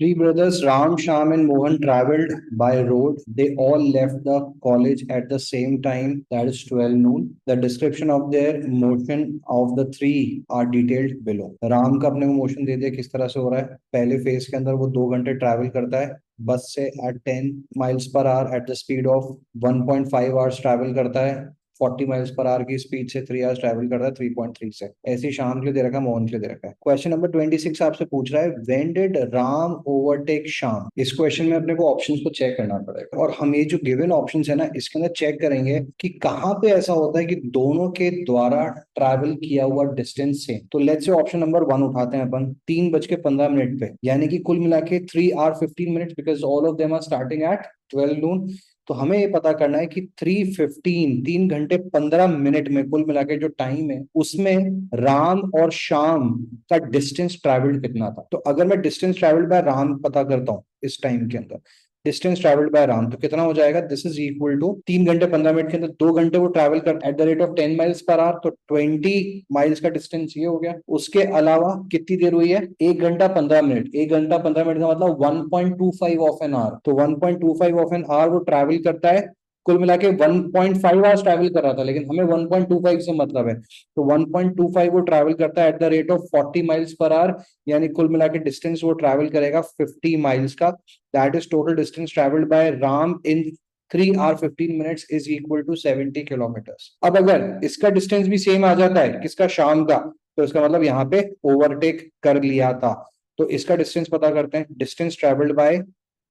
Three brothers Ram, Sham, and Mohan traveled by road. They all left the college at the same time, that is 12 noon. The description of their motion of the three are detailed below. Ram का अपने को motion दे दिया किस तरह से हो रहा है। पहले फेज के अंदर वो 2 घंटे ट्रैवल करता है बस से at 10 miles per hour at the speed of 1.5 hours travel करता है। 40 miles per hour की स्पीड से 3 आवर्स ट्रैवल करता है 3.3 से। ऐसी शाम के लिए दे रखा है, मोहन के लिए दे रखा है। क्वेश्चन नंबर 26 आपसे पूछ रहा है when did Ram overtake Shyam. इस क्वेश्चन में अपने को ऑप्शंस को चेक करना पड़ेगा और हम ये जो गिवन ऑप्शंस है ना इसके अंदर चेक करेंगे कि कहाँ पे ऐसा होता है कि दोनों के द्वारा ट्रैवल किया हुआ डिस्टेंस से। तो लेट्स से ऑप्शन नंबर 1 उठाते हैं अपन 3:15 पे, यानी कि कुल मिला के 3 hours 15 minutes because all of them are starting at 12 noon। तो हमें ये पता करना है कि 3:15 3 घंटे 15 मिनट में कुल मिला के जो टाइम है उसमें राम और श्याम का डिस्टेंस ट्रैवल्ड कितना था। तो अगर मैं डिस्टेंस ट्रैवल्ड बाय राम पता करता हूँ इस टाइम के अंदर, डिस्टेंस ट्रैवल्ड बाय राम तो कितना हो जाएगा, दिस इज इक्वल टू 3 घंटे 15 मिनट के अंदर 2 घंटे वो ट्रैवल कर eight the rate of 10 miles per hour, तो 20 माइल्स का डिस्टेंस ये हो गया। उसके अलावा कितनी देर हुई है, 1 घंटा 15 मिनट। 1 घंटा 15 मिनट का मतलब 1.25 ऑफ एन आवर। तो 1.25 ऑफ एन आवर वो ट्रैवल करता है। कुल मिला के 1.5 आवर्स ट्रैवल कर रहा था लेकिन हमें 1.25 से मतलब है, तो 1.25 वो ट्रैवल करता है eight the rate of 40 miles per hour, यानी कुल मिला के डिस्टेंस वो ट्रैवल करेगा 50 माइल्स का। That is total distance travelled by Ram in 3 hours 15 minutes is equal to 70 kilometres. अब अगर इसका डिस्टेंस भी सेम आ जाता है किसका, शाम का, तो इसका मतलब यहाँ पे ओवरटेक कर लिया था। तो इसका डिस्टेंस पता करते हैं। डिस्टेंस ट्रैवल्ड बाय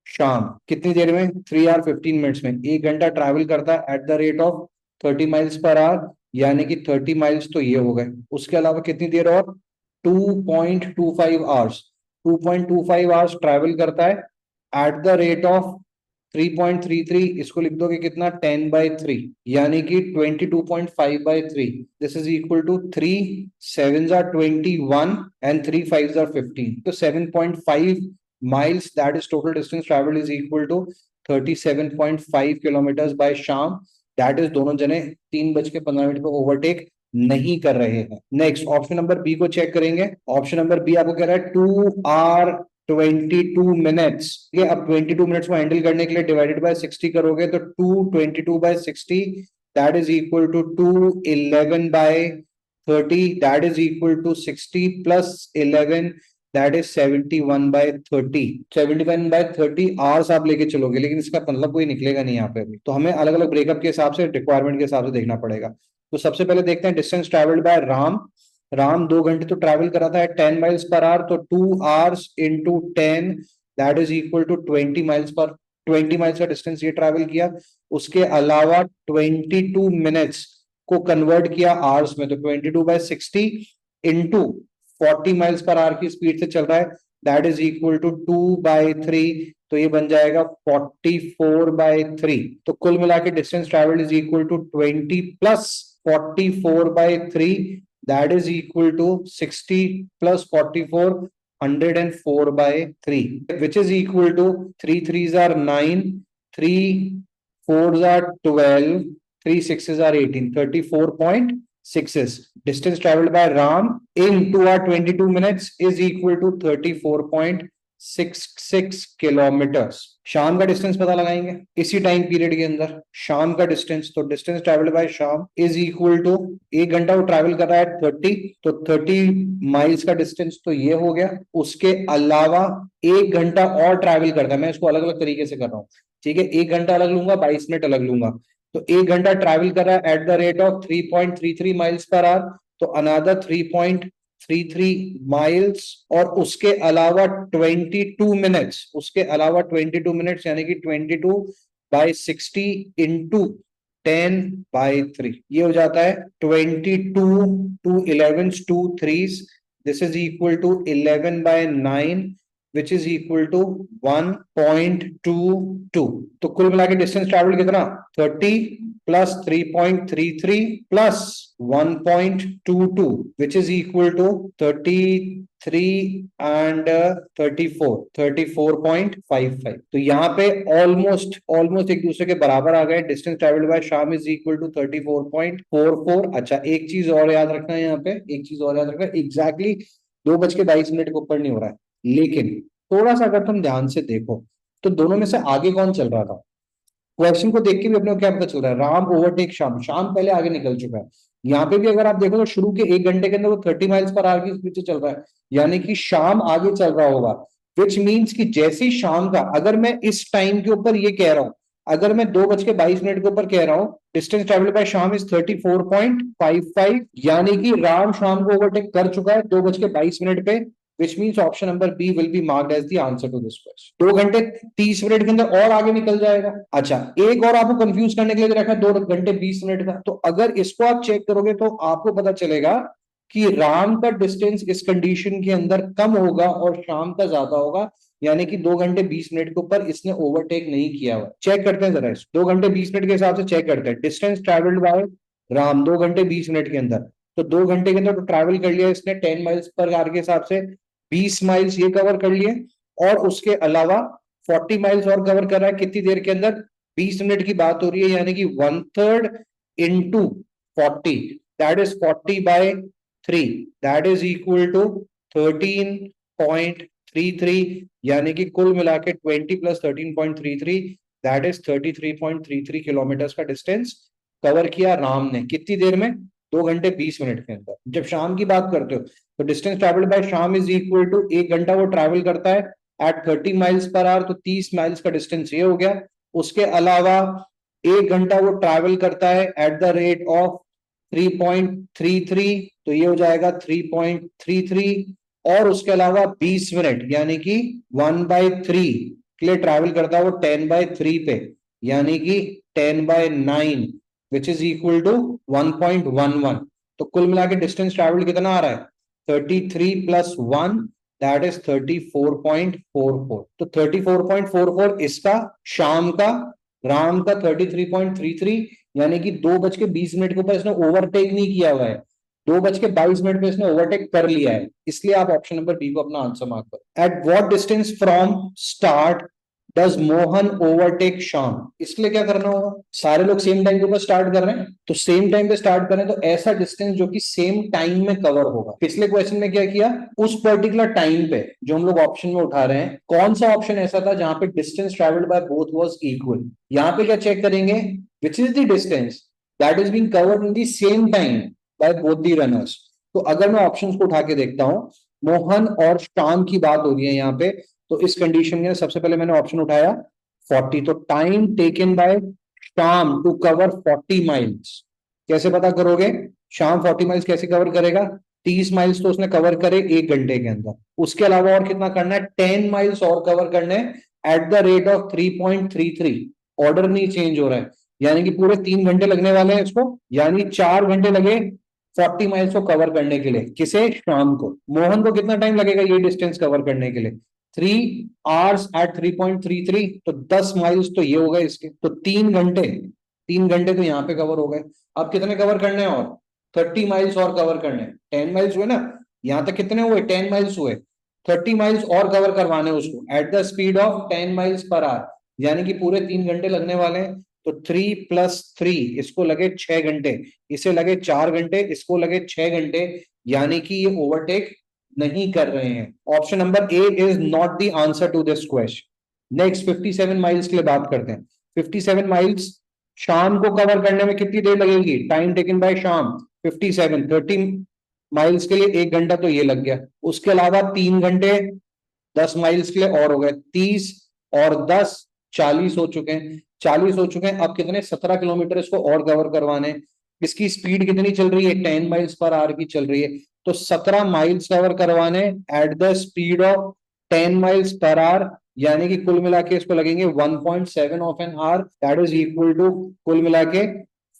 शाम कितनी देर में, 3 hours 15 minutes में। 1 घंटा ट्रैवल करता है eight the rate of 30 miles per hour, यानी कि 30 माइल्स तो ये हो गए। उसके अलावा कितनी देर और, 2.25 आवर्स। 2.25 आवर्स ट्रैवल करता है एट द रेट ऑफ 3.33। इसको लिख दोगे कितना, 10/3, यानी कि 22.5/3। This is equal to 3 7s are 21 and 3 5s are 15, तो 7.5 miles, that is total distance traveled, is equal to 37.5 kilometers by शाम। दैट इज दोनों जने 3:15 पे ओवरटेक नहीं कर रहे हैं। नेक्स्ट ऑप्शन नंबर बी को चेक करेंगे। ऑप्शन नंबर बी आपको कह रहा है 2 hours 22 minutes। ठीक है, अब 22 मिनट्स को हैंडल करने के लिए डिवाइडेड बाय 60 करोगे तो 2 22/60, that is equal to 2 11/30, that is equal to 60 plus 11, that is 71/30। 71/30 hours आप लेके चलोगे लेकिन इसका मतलब कोई निकलेगा नहीं यहाँ पे अभी, तो हमें अलग अलग ब्रेकअप के हिसाब से, रिक्वायरमेंट के हिसाब से देखना पड़ेगा। तो सबसे पहले देखते हैं distance travelled by Ram. Ram 2 घंटे तो ट्रैवल कर रहा था 10 miles per hour, तो 2 hours into 10, that is equal to 20 miles का डिस्टेंस ये ट्रैवल किया। उसके अलावा 22 मिनट्स को कन्वर्ट किया आवर्स में, तो 22/60 इंटू 40 miles per hour की स्पीड से चल रहा है, दैट इज इक्वल टू 2/3, तो ये बन जाएगा 44/3। तो कुल मिला के distance travel is equal to 20 plus 44/3, that is equal to 60 plus 44, 104/3, which is equal to 3 3s are 9, 3 4s are 12, 3 6s are 18, 34.6. Distance traveled by Ram in 2 hours 22 minutes is equal to 34.66 kilometres. शाम का distance पता लगाएंगे इसी time period के अंदर। शाम का distance, तो डिस्टेंस ट्रैवल्ड बाय शाम इज इक्वल टू, 1 घंटा वो ट्रैवल कर रहा है 30, तो 30 माइल्स का डिस्टेंस तो ये हो गया। उसके अलावा 1 घंटा और ट्रैवल करता है, मैं इसको अलग अलग तरीके से कर रहा हूँ, ठीक है। 1 घंटा अलग लूंगा, 22 मिनट अलग लूंगा। तो 1 घंटा ट्रैवल कर रहा है eight the rate of 3.33 miles per hour, तो अनदर 3.33 माइल्स। और उसके अलावा 22 मिनट्स, उसके अलावा 22 मिनट्स, यानी कि 22/60 इंटू 10/3, ये हो जाता है 22, 2 11s 2 3s, this is equal to 11/9, which is equal to 1.22। तो कुल मिला के डिस्टेंस ट्रैवल कितना, 30 plus 3.33 plus 1.22, which is equal to 33 and 34.55। तो यहाँ पे ऑलमोस्ट ऑलमोस्ट एक दूसरे के बराबर आ गए। डिस्टेंस ट्रैवल्ड बाय शाम इज इक्वल टू 34.44। अच्छा, एक चीज और याद रखना है यहाँ पे, एक चीज और याद रखना है, एग्जैक्टली 2:22 के ऊपर नहीं हो रहा है, लेकिन थोड़ा सा अगर तुम ध्यान से देखो तो दोनों में से आगे कौन चल रहा था? क्वेश्चन को देख के भी अपने को क्या पता चल रहा है? राम ओवरटेक श्याम, श्याम पहले आगे निकल चुका है। यहाँ पे भी अगर आप देखो तो शुरू के 1 घंटे के अंदर वो 30 माइल्स पर आवर की स्पीड से चल रहा है, यानी कि शाम आगे चल रहा होगा। विच मीन्स कि जैसे ही शाम का, अगर मैं इस टाइम के ऊपर ये कह रहा हूं, अगर मैं 2:22 के ऊपर कह रहा हूं डिस्टेंस ट्रेवल बाय शाम इज 34.55, यानी कि राम शाम को ओवरटेक कर चुका है 2:22 पे। Which means option number B will be marked as the answer to this question. 2 घंटे 30 मिनट के अंदर और आगे निकल जाएगा। अच्छा, एक और आपको कंफ्यूज करने के लिए रखा है 2 घंटे 20 मिनट का, तो अगर इसको आप चेक करोगे तो आपको पता चलेगा कि राम का डिस्टेंस इस कंडीशन के अंदर कम होगा और शाम का ज्यादा होगा, यानी कि 2 घंटे 20 मिनट के ऊपर इसने ओवरटेक नहीं किया हुआ। चेक करते हैं जरा, 2 घंटे 20 मिनट के हिसाब से चेक करते हैं। डिस्टेंस ट्रेवल्ड बाय राम 2 घंटे 20 मिनट के अंदर, तो 2 घंटे के अंदर तो ट्रैवल कर लिया इसने 10 माइल्स पर आवर के हिसाब से, 20 माइल्स ये कवर कर लिए, और उसके अलावा 40 माइल्स और कवर कर रहा है कितनी देर के अंदर? 20 मिनट की बात हो रही है, यानी कि 1/3 into 40, that is 40/3, that is equal to 13.33, यानी कि कुल मिला के 20 + 13.33, दैट इज 33.33 किलोमीटर का डिस्टेंस कवर किया राम ने कितनी देर में? 2 घंटे 20 मिनट के अंदर। जब शाम की बात करते हो तो डिस्टेंस ट्रेवल्ड बाय शाम इज इक्वल टू 1 घंटा वो ट्रैवल करता है एट 30 माइल्स पर आवर, तो 30 माइल्स का डिस्टेंस ये हो गया। उसके अलावा 1 घंटा वो ट्रैवल करता है एट द रेट ऑफ 3.33, तो ये हो जाएगा 3.33, और उसके अलावा 20 मिनट यानी कि 1/3 के लिए ट्रैवल करता है वो 10/3 पे, यानी कि 10/9, विच इज इक्वल टू 1.11। तो कुल मिला के डिस्टेंस ट्रैवल कितना आ रहा है? 33 + 1, दैट इज 34.44। तो 34.44 इसका, शाम का, राम का 33.33, यानी कि 2:20 के ऊपर इसने ओवरटेक नहीं किया हुआ है, 2:22 पे इसने ओवरटेक कर लिया है, इसलिए आप ऑप्शन नंबर बी को अपना आंसर मार्क करो। At what distance from start does Mohan overtake Shyam? इसके लिए क्या करना होगा? सारे लोग सेम टाइम के ऊपर स्टार्ट कर रहे हैं, तो सेम टाइम पे स्टार्ट करें तो ऐसा डिस्टेंस जो कि सेम टाइम में कवर होगा। पिछले क्वेश्चन में क्या किया? उस पर्टिकुलर टाइम पे जो हम लोग ऑप्शन में उठा रहे हैं, कौन सा ऑप्शन ऐसा था जहां पे distance travelled by both was equal? यहाँ पे क्या चेक करेंगे? Which is the distance that is being covered in the same time by both the runners. तो अगर मैं ऑप्शंस को उठा के देखता हूं, मोहन और श्याम की बात हो रही है यहाँ पे, तो इस कंडीशन में सबसे पहले मैंने ऑप्शन उठाया 40, तो time taken by Shyam to cover 40 miles, कैसे पता करोगे? शाम 40 माइल्स कैसे कवर करेगा? 30 माइल्स तो उसने कवर करे 1 घंटे के अंदर, उसके अलावा और कितना करना है? 10 माइल्स और कवर करने eight the rate of 3.33, order नहीं चेंज हो रहा है, यानी कि पूरे 3 घंटे लगने वाले हैं इसको, यानी 4 घंटे लगे 40 माइल्स को कवर करने के लिए। किसे? शाम को। मोहन को कितना टाइम लगेगा ये डिस्टेंस कवर करने के लिए? 3 आवर्स एट 3.33, तो 10 माइल्स तो ये हो गए इसके, तो 3 घंटे, 3 घंटे तो यहाँ पे कवर हो गए। अब कितने कवर करने हैं? और 30 माइल्स और कवर करने हैं। 10 माइल्स हुए ना, यहाँ तक कितने हुए? 10 माइल्स हुए। 30 माइल्स और कवर करवाने उसको eight the speed of 10 miles per hour, यानी कि पूरे 3 घंटे लगने वाले हैं। तो 3 + 3 इसको लगे 6 घंटे, इसे लगे 4 घंटे, इसको लगे 6 घंटे, यानी कि ये ओवरटेक नहीं कर रहे हैं। Option number A is not the answer to this question. Next 57 miles के लिए बात करते हैं। 57 माइल्स शाम को कवर करने में कितनी देर लगेगी? टाइम टेकन बाय शाम 57, 30 माइल्स के लिए 1 घंटा तो ये लग गया, उसके अलावा 3 घंटे 10 माइल्स के लिए और हो गए, 30 और 10 40 हो चुके हैं, 40 हो चुके हैं। अब कितने? 17 किलोमीटर इसको और कवर करवाने। इसकी स्पीड कितनी चल रही है? 10 माइल्स पर आवर की चल रही है, तो 17 माइल्स कवर करवाने at the speed of 10 miles per hour, यानी कि कुल मिला के इसको लगेंगे 1.7 of an hour, that is equal to कुल मिला के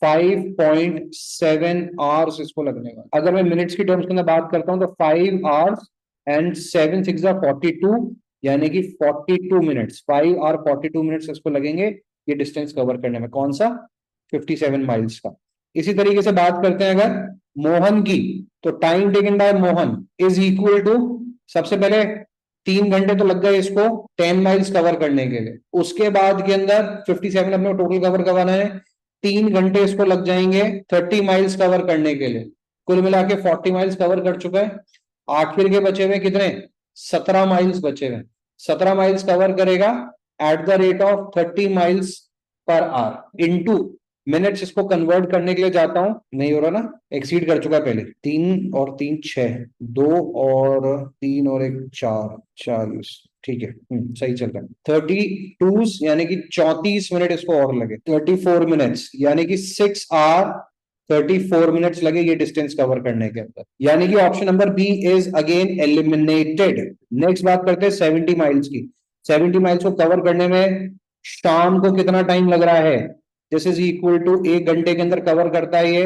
5.7 आवर्स इसको लगने का। अगर मैं मिनट्स की टर्म्स के अंदर बात करता हूं तो 5 आवर्स एंड 7 6 42, यानी कि 42 मिनट्स, 5 और 42 मिनट्स इसको लगेंगे ये डिस्टेंस कवर करने में। कौन सा? 57 माइल्स का। इसी तरीके से बात करते हैं अगर मोहन की, तो time taken by Mohan is equal to, सबसे पहले 3 घंटे तो लग गए इसको 10 माइल्स कवर करने के लिए, उसके बाद के अंदर 57 अपने टोटल कवर करवाना है, 3 घंटे इसको लग जाएंगे 30 माइल्स कवर करने के लिए, कुल मिला के 40 माइल्स कवर कर चुका है। आखिर के बचे हुए कितने? 17 माइल्स बचे हुए। 17 माइल्स कवर करेगा eight the rate of 30 miles per our into minutes. इसको कन्वर्ट करने के लिए जाता हूं, नहीं हो रहा ना, एक्सीड कर चुका है पहले। 3 और 3 6, 2 और 3 और 1 4, 40, ठीक है, सही चल रहा है। 32 यानी कि 34 मिनट इसको और लगे, 34 मिनट्स यानी कि 6 आवर 34 मिनट्स लगे ये डिस्टेंस कवर करने के अंदर, यानी कि option number B is again eliminated. Next बात करते हैं 70 माइल्स की। 70 माइल्स को कवर करने में शाम को कितना टाइम लग रहा है? दिस इज इक्वल टू 1 घंटे के अंदर कवर करता है ये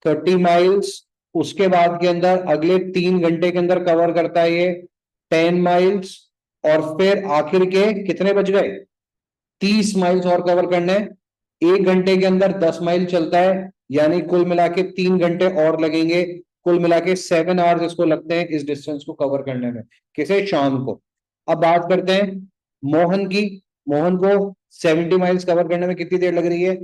30 माइल्स। उसके बाद के अंदर अगले 3 घंटे के अंदर कवर करता है ये 10 माइल्स। और फिर आखिर के कितने बच गए? 30 माइल्स और कवर करने। 1 घंटे के अंदर 10 माइल चलता है, यानी कुल मिला के 3 घंटे और लगेंगे। कुल मिला के 7 आवर्स इसको लगते हैं इस डिस्टेंस को कवर करने में। किसे? शाम को। अब बात करते हैं मोहन की। मोहन को 70 माइल्स कवर करने में कितनी देर लग रही है?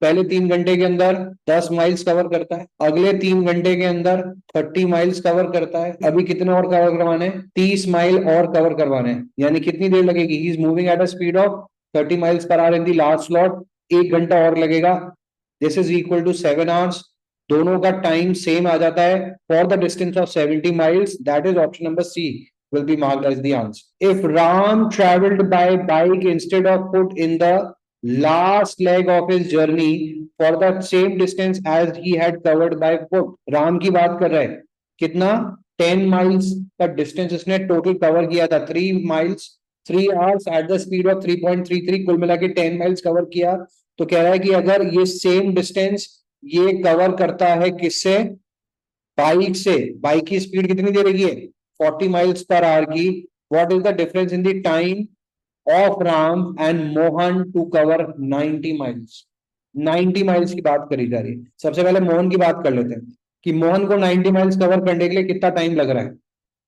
पहले 3 घंटे के अंदर 10 माइल्स कवर करता है, अगले 3 घंटे के अंदर 30 माइल्स कवर करता है। अभी कितने और कवर करवाने? 30 माइल और कवर करवाने, यानी कितनी देर लगेगी? He is moving at a speed of 30 miles per hour in the last slot. 1 घंटा और लगेगा। This is equal to 7 hours. दोनों का टाइम सेम आ जाता है for the distance of 70 miles. That is option number C will be marked as the answer. If Ram traveled by bike instead of foot in the last leg of his journey for the same distance as he had covered by foot, Ram की बात कर रहे हैं, कितना? 10 miles का distance इसने total cover किया था। 3 miles 3 hours eight the speed of 3.33, कुल मिला के 10 माइल्स कवर किया। तो कह रहा है कि अगर ये सेम डिस्टेंस ये कवर करता है किससे? बाइक से। बाइक की स्पीड कितनी दे रही है? 40 माइल्स पर आवर की। What is the difference in the time of Ram and Mohan to cover 90 miles? 90 miles की बात करी जा रही है। सबसे पहले मोहन की बात कर लेते हैं कि मोहन को 90 माइल्स कवर करने के लिए कितना टाइम लग रहा है।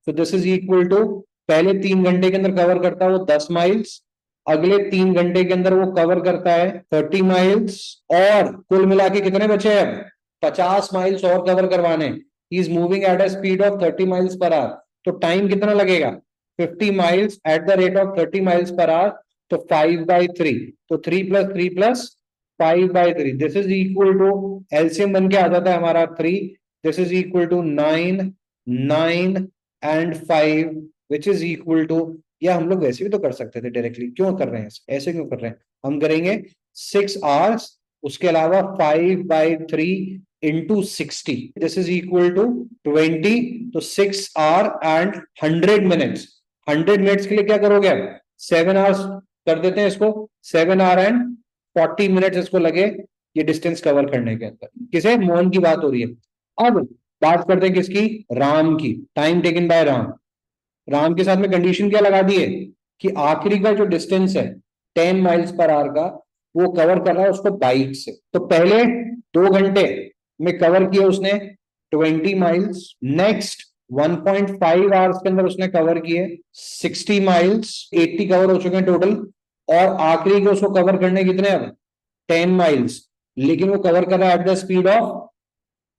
तो दिस इज इक्वल टू, पहले 3 घंटे के अंदर कवर करता है वो 10 माइल्स, अगले 3 घंटे के अंदर वो कवर करता है 30 माइल्स, और कुल मिला के कितने बचे हैं? 50 माइल्स और कवर करवाने। He is moving at a speed of 30 miles per hour. तो टाइम कितना लगेगा? 50 miles at the rate of 30 miles per hour, तो 5/3। तो 3 + 3 + 5/3, this is equal to, LCM बन के आ जाता है हमारा 3। This is equal to 9, 9 and 5, which is equal to, या हम लोग वैसे भी तो कर सकते थे डायरेक्टली, क्यों कर रहे हैं ऐसे क्यों कर रहे हैं? हम करेंगे 6 आवर्स, उसके अलावा 5/3 into 60, this is equal to 20। तो 6 आवर एंड 100 मिनट्स। 100 मिनट्स के लिए क्या करोगे? 7 आवर्स कर देते हैं इसको, 7 आवर एंड 40 मिनट्स इसको लगे ये डिस्टेंस कवर करने के अंदर। किसे? मोहन की बात हो रही है। अब बात करते हैं किसकी? राम की। Time taken by Ram. Ram के साथ में कंडीशन क्या लगा दी है कि आखिरी का जो डिस्टेंस है 10 माइल्स पर आवर का, वो कवर कर रहा है उसको बाइक से। तो पहले 2 घंटे में कवर किए उसने 20 माइल्स। नेक्स्ट 1.5 आवर्स के अंदर उसने कवर किए 60 माइल्स। 80 कवर हो चुके हैं टोटल, और आखिरी को उसको कवर करने कितने? अब 10 माइल्स, लेकिन वो कवर कर रहा है एट द स्पीड ऑफ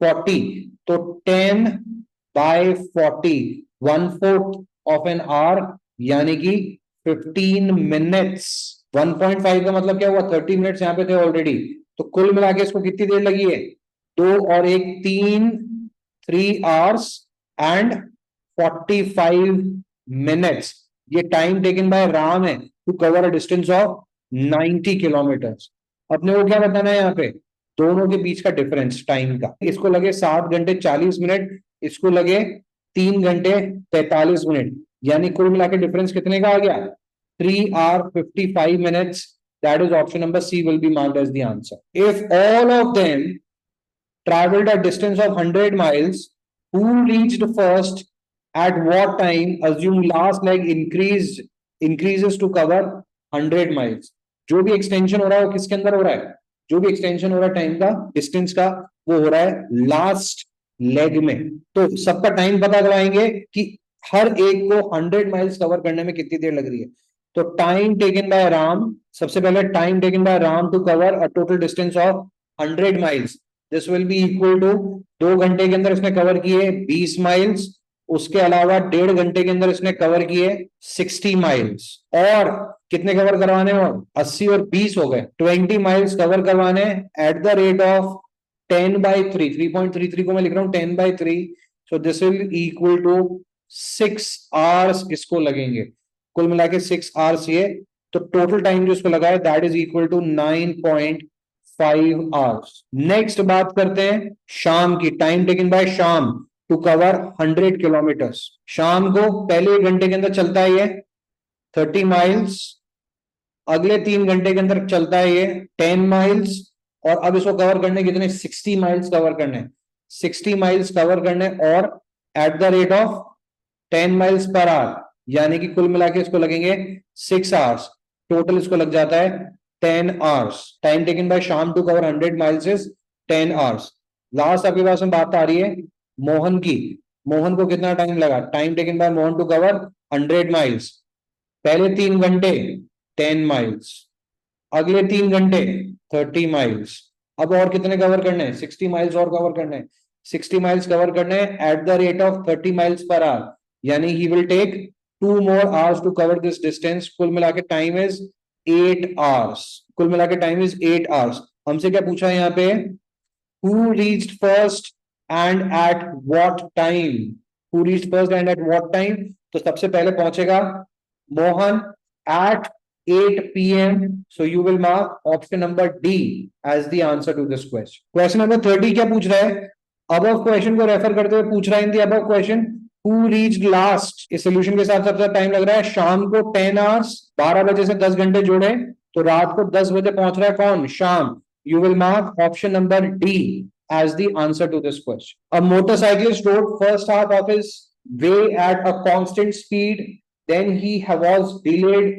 40। तो 10/40, 1/4 ऑफ एन आवर, यानी कि 15 मिनट्स। 1.5 का मतलब क्या हुआ? 30 मिनट्स यहाँ पे थे ऑलरेडी। तो कुल मिला के इसको कितनी देर लगी है? 2 और 1 3 आवर्स एंड 45 मिनट्स। ये टाइम टेकन बाय राम है to cover a distance of 90 kilometres. अपने को क्या बताना है यहाँ पे? दोनों के बीच का डिफरेंस टाइम का। इसको लगे 7 घंटे 40 मिनट, इसको लगे 3 घंटे 45 मिनट, यानी कुल मिला के डिफरेंस कितने का आ गया? 3 hour 55 minutes. That is option number C will be marked as the answer. If all of them traveled a distance of 100 miles, who reached first at what time? Assume last leg increases to cover 100 miles. जो भी extension हो रहा है वो किसके अंदर हो रहा है? जो भी एक्सटेंशन हो रहा है टाइम का, डिस्टेंस का, वो हो रहा है लास्ट लेग में। तो सबका टाइम पता करवाएंगे कि हर एक को 100 माइल्स कवर करने में कितनी देर लग रही है। तो टाइम टेकन बाय राम, सबसे पहले time taken by Ram to cover a total distance of 100 miles, this will be equal to 2 घंटे के अंदर इसने कवर किए 20 माइल्स, उसके अलावा 1.5 घंटे के अंदर इसने कवर किए 60 माइल्स। और कितने कवर करवाने हो? 80 और 20 हो गए, 20 माइल्स कवर करवाने एट द रेट ऑफ 10/3। 3.33 को मैं लिख रहा हूं 10/3। So this will equal to 6 hours इसको लगेंगे, कुल मिला के 6 आवर्स ये। तो टोटल टाइम जो इसको लगा है that is equal to 9.5 hours. Next बात करते हैं शाम की। Time taken by Sham to cover 100 kilometres. Sham को पहले 1 घंटे के अंदर चलता है ये 30 माइल्स, अगले 3 घंटे के अंदर चलता है ये 10 माइल्स, और अब इसको कवर करने कितने? 60 माइल्स कवर करने, 60 माइल्स कवर करने, और eight the rate of 10 miles per hour, यानी कि कुल मिला के इसको लगेंगे 6 आवर्स। टोटल इसको लग जाता है 10 hours. Time taken by Sham to cover 100 miles is 10 hours. Last आपके पास में बात आ रही है मोहन की। मोहन को कितना टाइम लगा? Time taken by Mohan to cover 100 miles. पहले 3 घंटे 10 माइल्स, अगले 3 घंटे 30 माइल्स। अब और कितने कवर करने हैं? 60 माइल्स और कवर करने हैं। 60 माइल्स कवर करने हैं at the rate of 30 miles per hour, यानी he will take 2 more hours to cover this distance। कुल मिला के टाइम इज 8 hours। कुल मिला के टाइम इज 8 hours। हमसे क्या पूछा है यहाँ पे? Who reached first and at what time? Who reached first and at what time? तो सबसे पहले पहुंचेगा Mohan at 8 p.m. So you will mark option number D as the answer to this question. Question number 30 क्या पूछ रहा है? Above question को refer करते हुए पूछ रहा है in the above question Who reached last? इस सोल्यूशन के साथ सबसे टाइम लग रहा है शाम को 10 आवर्स। 12 बजे से 10 घंटे जोड़े तो रात को 10 बजे पहुंच रहा है कौन? शाम। You will mark option number D as the answer to this question. A motorcyclist rode first half of his way at a constant speed. Then he was delayed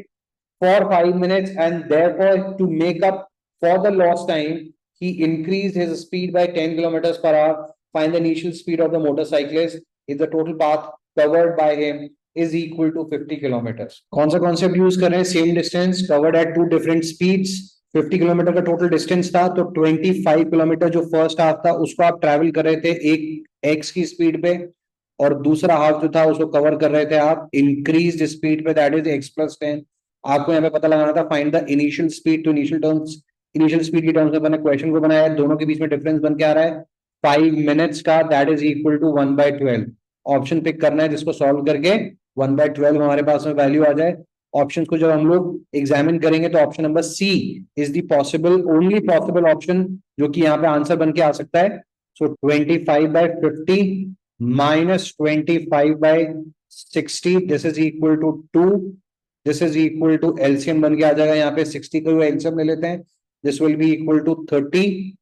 for 5 minutes, and therefore to make up for the lost time, he increased his speed by 10 kilometers per hour. Find the initial speed of the motorcyclist if the total path covered by him is equal to 50 kilometers. कौन सा concept use कर रहे हैं? Same distance covered at 2 different speeds. 50 kilometre का total distance था, तो 25 kilometre जो first half था उसको आप ट्रैवल कर रहे थे एक एक्स की स्पीड पे, और दूसरा हाफ जो था उसको कवर कर रहे थे आप इंक्रीज स्पीड पे, दैट इज x+10। आपको यहाँ पे पता लगाना था find the initial speed to initial terms. Initial speed की टर्म्स में मैंने क्वेश्चन को बनाया, दोनों के बीच में डिफरेंस बन के आ रहा है 5 मिनट्स का, that is equal to 1/12। Option pick करना है जिसको सॉल्व करके 1/12 हमारे पास में वैल्यू आ जाए। ऑप्शन को जब हम लोग एग्जामिन करेंगे तो option number C is the possible, only possible option जो कि यहाँ पे आंसर बन के आ सकता है। So 25/50 minus 25/60, this is equal to 2। This is equal to LCM बन के आ जाएगा यहाँ पे 60 को एलसीएम ले लेते हैं, this will be equal to 30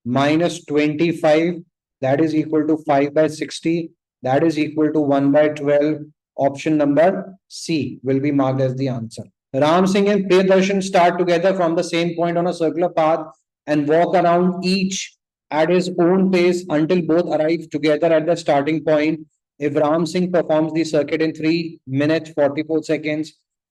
minus 25, that is equal to 5/60, that is equal to 1/12. Option number C will be marked as the answer. Ram Singh and Priyadarshan start together from the same point on a circular path and walk around each at his own pace until both arrive together at the starting point. If Ram Singh performs the circuit in 3 minutes 44 seconds,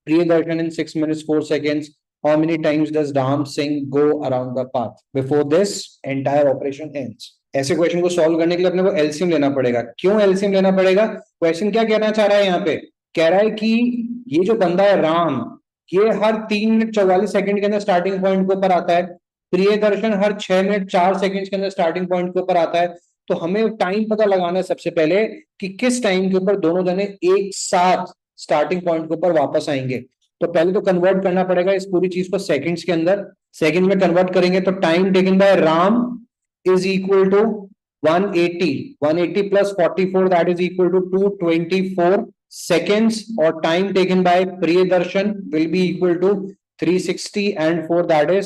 Priyadarshan in 6 minutes 4 seconds, how many times does Ram Singh go around the path before this entire operation ends? ऐसे question को solve करने के लिए अपने को LCM लेना पड़ेगा। क्यों एलसीएम लेना पड़ेगा? क्वेश्चन क्या कहना चाह रहा है यहाँ पे? कह रहा है कि ये जो बंदा है राम, ये हर 3 मिनट 44 सेकंड के अंदर स्टार्टिंग पॉइंट के ऊपर आता है, प्रियदर्शन हर 6 मिनट 4 सेकंड के अंदर स्टार्टिंग पॉइंट के ऊपर आता है। तो हमें टाइम पता लगाना है सबसे पहले कि किस टाइम के ऊपर दोनों जने एक साथ स्टार्टिंग पॉइंट के ऊपर वापस आएंगे। तो पहले तो कन्वर्ट करना पड़ेगा इस पूरी चीज को सेकंड्स के अंदर। सेकंड में कन्वर्ट करेंगे तो time taken by Ram is equal to 180 plus 44, that is equal to 224 seconds, और time taken by Priyadarshan will be equal to 360 and 4, that is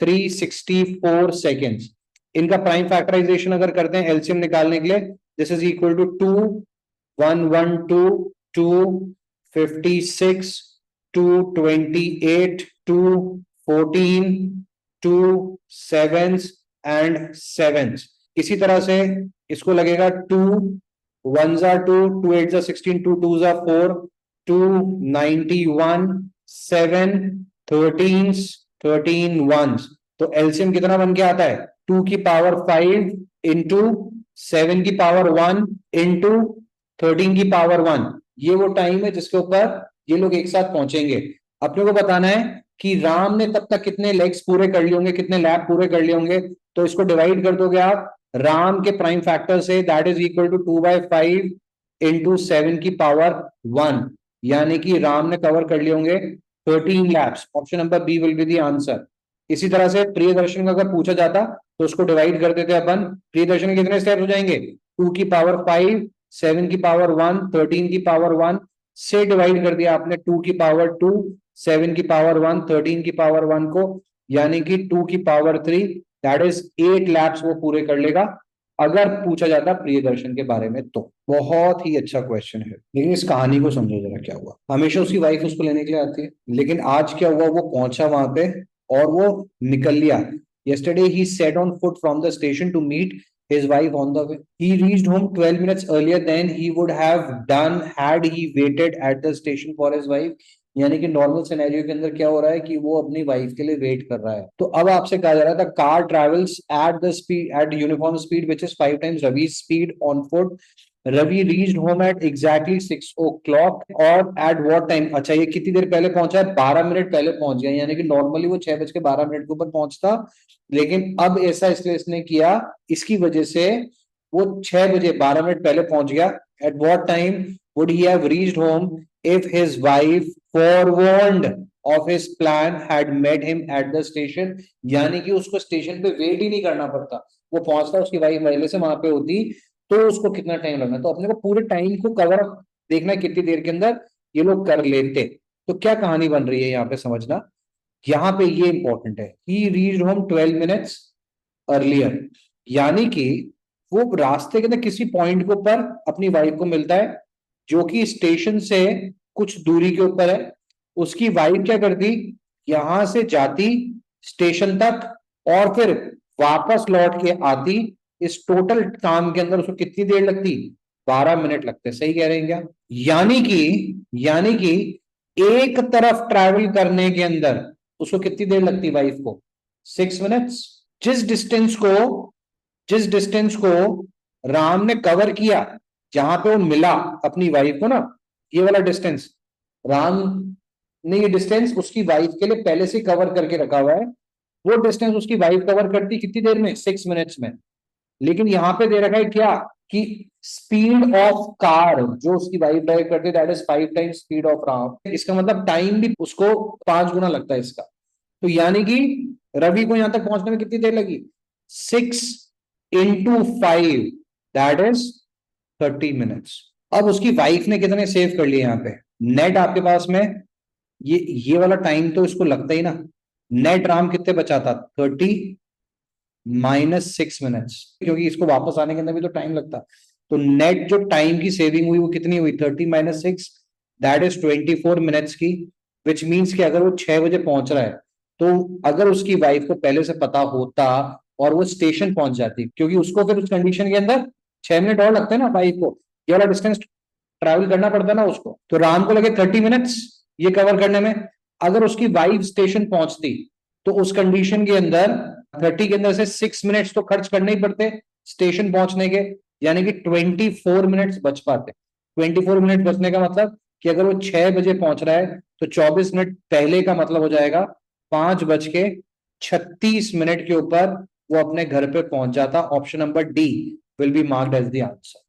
364 seconds। इनका प्राइम फैक्टराइजेशन अगर करते हैं एलसीएम निकालने के लिए, this is equal to 2 112 256 228 214 2 7 and 7। इसी तरह से इसको लगेगा 2 1s are 2 2 8s are 16 2 2s are 4 2 91 7 13s 13 1s। तो एलसीएम कितना बन के आता है? 2 की पावर 5 इंटू 7 की पावर 1 इंटू 13 की पावर 1, ये वो टाइम है जिसके ऊपर ये लोग एक साथ पहुंचेंगे। अपने को बताना है कि राम ने तब तक कितने लेग्स पूरे कर लिए होंगे, कितने लैप पूरे कर लिए होंगे। तो इसको डिवाइड कर दोगे आप राम के प्राइम फैक्टर से, that is equal to 2/5 into 7 की पावर 1, यानी कि राम ने कवर कर लिए होंगे 13 laps. Option number B will be the answer. इसी तरह से प्रियदर्शन का अगर पूछा जाता तो उसको डिवाइड कर देते अपन। प्रियदर्शन के कितने स्टेप हो जाएंगे, 2 की पावर 5, 7 की पावर 1, 13 की पावर 1 से डिवाइड कर दिया आपने 2 की पावर 2, 7 की पावर 1, 13 की पावर 1 को, यानी कि 2 की पावर 3, दैट इज 8 लैप्स वो पूरे कर लेगा अगर पूछा जाता प्रियदर्शन के बारे में। तो बहुत ही अच्छा क्वेश्चन है, लेकिन इस कहानी को समझो जरा क्या हुआ। हमेशा उसकी वाइफ उसको लेने के लिए आती है, लेकिन आज क्या हुआ, वो पहुंचा वहां पे और वो निकल लिया। Yesterday he set on foot from the station to meet his wife on the way. He reached home 12 minutes earlier than he would have done had he waited at the station for his wife. यानी कि normal scenario के अंदर क्या हो रहा है कि वो अपनी वाइफ के लिए वेट कर रहा है। तो अब आपसे कहा जा रहा था car travels at the speed at uniform speed which is 5 times Ravi speed on foot. Ravi reached home at exactly 6 o'clock और एट व्हाट टाइम। अच्छा, ये कितनी देर पहले पहुंचा है, 12 मिनट पहले पहुंच गया। यानी कि नॉर्मली वो 6:12 के ऊपर पहुंचता, लेकिन अब ऐसा इसलिए इसने किया, इसकी वजह से वो 6 बजे 12 मिनट पहले पहुंच गया। At what time would he have reached home if his wife forewarned of his plan had met him at the station। यानी कि उसको स्टेशन पे वेट ही नहीं करना पड़ता, वो पहुंचता, उसकी वाइफ पहले से वहां पे होती, तो उसको कितना टाइम लगना। तो अपने को पूरे टाइम को कवर देखना है कितनी देर के अंदर ये लोग कर लेते। तो क्या कहानी बन रही है यहाँ पे समझना, यहाँ पे ये इंपॉर्टेंट है। ही रीच्ड होम 12 minutes अर्लियर, यानी कि वो रास्ते के अंदर किसी पॉइंट के ऊपर अपनी वाइफ को मिलता है जो कि स्टेशन से कुछ दूरी के ऊपर है। उसकी वाइफ क्या करती, यहां से जाती स्टेशन तक और फिर वापस लौट के आती। इस टोटल काम के अंदर उसको कितनी देर लगती, 12 मिनट लगते। सही कह रहे हैं क्या? यानी कि एक तरफ ट्रैवल करने के अंदर उसको कितनी देर लगती वाइफ को, 6 मिनट्स। जिस डिस्टेंस को राम ने कवर किया, जहां पे वो मिला अपनी वाइफ को ना, ये वाला डिस्टेंस, राम ने ये डिस्टेंस उसकी वाइफ के लिए पहले से कवर करके रखा हुआ है। वो डिस्टेंस उसकी वाइफ कवर करती कितनी देर में, 6 मिनट्स में। लेकिन यहां पे दे रखा है क्या, कि स्पीड ऑफ कार जो उसकी वाइफ ड्राइव करती है that is 5 times speed of Ram. इसका मतलब टाइम भी उसको 5 गुना लगता है इसका। तो यानी कि रवि को यहां तक पहुंचने में कितनी देर लगी, 6 into 5, दैट इज 30 मिनट्स। अब उसकी वाइफ ने कितने सेव कर लिए यहाँ पे, नेट आपके पास में ये वाला टाइम तो इसको लगता ही ना। नेट राम कितने बचाता, 30 - 6 मिनट्स, क्योंकि इसको वापस आने के अंदर भी तो टाइम लगता। तो नेट जो टाइम की सेविंग हुई वो कितनी हुई, 30 - 6, दैट इज 24 मिनट्स की। विच मीन्स कि अगर वो 6 बजे पहुंच रहा है, तो अगर उसकी वाइफ को पहले से पता होता और वो स्टेशन पहुंच जाती, क्योंकि उसको फिर उस कंडीशन के अंदर 6 मिनट और लगते हैं ना वाइफ को, ये वाला डिस्टेंस ट्रैवल करना पड़ता ना उसको। तो राम को लगे 30 मिनट्स ये कवर करने में। अगर उसकी वाइफ स्टेशन पहुंचती तो उस कंडीशन के अंदर 30 के अंदर से 6 मिनट्स तो खर्च करने ही पड़ते स्टेशन पहुंचने के, यानी कि 24 मिनट्स बच पाते। 24 मिनट बचने का मतलब कि अगर वो 6 बजे पहुंच रहा है तो 24 मिनट पहले का मतलब हो जाएगा 5:36 के ऊपर वो अपने घर पे पहुंच जाता। Option number D will be marked as the answer.